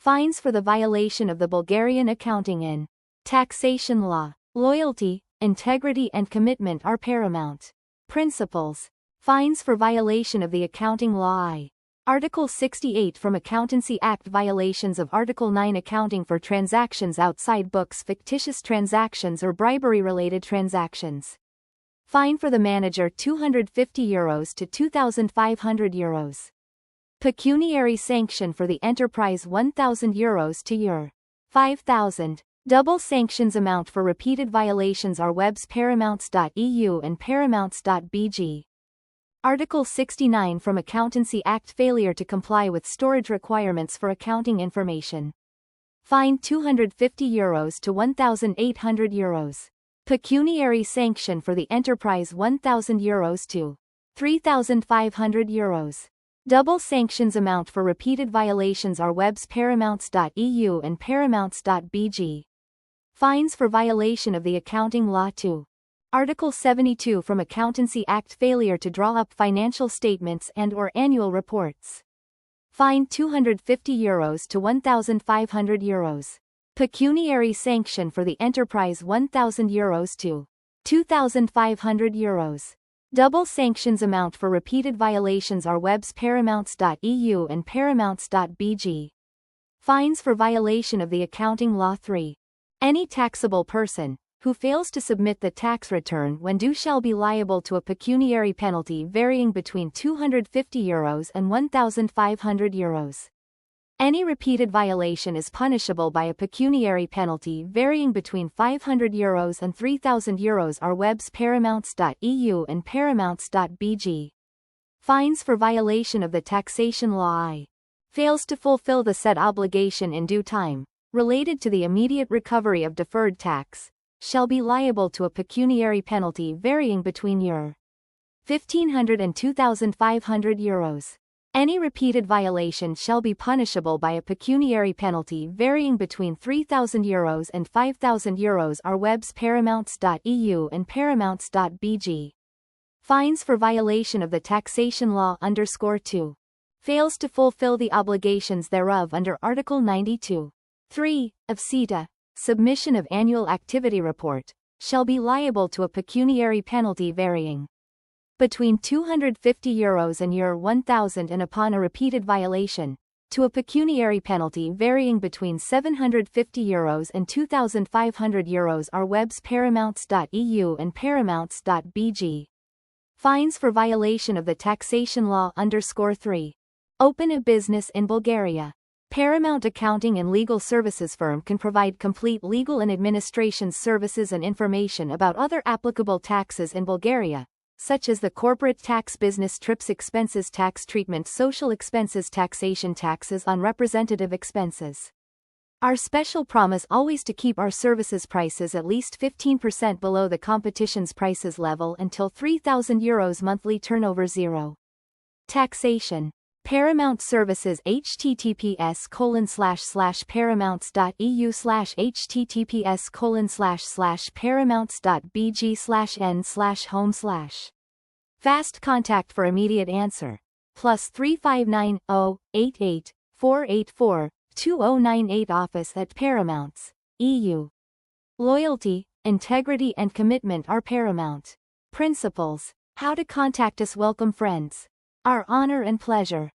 Fines for the violation of the Bulgarian accounting and taxation law. Loyalty, integrity and commitment are paramount principles. Fines for violation of the accounting law. Article 68 from Accountancy Act. Violations of Article 9 accounting for transactions outside books, fictitious transactions or bribery-related transactions. Fine for the manager €250 to €2,500. Pecuniary sanction for the enterprise €1,000 to €5,000. Double sanctions amount for repeated violations are webs paramounts.eu and paramounts.bg. Article 69 from Accountancy Act. Failure to comply with storage requirements for accounting information. Fine €250 to €1,800. Pecuniary sanction for the enterprise €1,000 to €3,500. Double sanctions amount for repeated violations are webs paramounts.eu and paramounts.bg. Fines for violation of the accounting law to Article 72 from Accountancy Act. Failure to draw up financial statements and or annual reports. Fine €250 to €1,500. Pecuniary sanction for the enterprise €1,000 to €2,500. Double sanctions amount for repeated violations are webs paramounts.eu and paramounts.bg. Fines for violation of the accounting law 3. Any taxable person who fails to submit the tax return when due shall be liable to a pecuniary penalty varying between €250 and €1,500. Any repeated violation is punishable by a pecuniary penalty varying between €500 and €3,000 are webs paramounts.eu and paramounts.bg. Fines for violation of the taxation law. Fails to fulfill the said obligation in due time, related to the immediate recovery of deferred tax, shall be liable to a pecuniary penalty varying between €1,500 and €2,500. Any repeated violation shall be punishable by a pecuniary penalty varying between €3,000 and €5,000 are webs paramounts.eu and paramounts.bg. Fines for violation of the taxation law _2. Fails to fulfill the obligations thereof under Article 92. 3. of CETA. Submission of annual activity report, shall be liable to a pecuniary penalty varying between €250 and €1,000 and upon a repeated violation, to a pecuniary penalty varying between €750 and €2,500 are webs paramounts.eu and paramounts.bg. Fines for violation of the taxation law _3. Open a business in Bulgaria. Paramount Accounting and Legal Services firm can provide complete legal and administration services and information about other applicable taxes in Bulgaria, such as the corporate tax, business trips expenses, tax treatment, social expenses, taxation, taxes on representative expenses. Our special promise always to keep our services prices at least 15% below the competition's prices level until €3,000 monthly turnover. 0. Taxation. Paramount Services https://paramount.eu/https://paramount's.bg/n/home/. Fast contact for immediate answer. +359 088 484 2098 office at Paramount's EU. Loyalty, integrity and commitment are paramount principles. How to contact us. Welcome friends. Our honor and pleasure.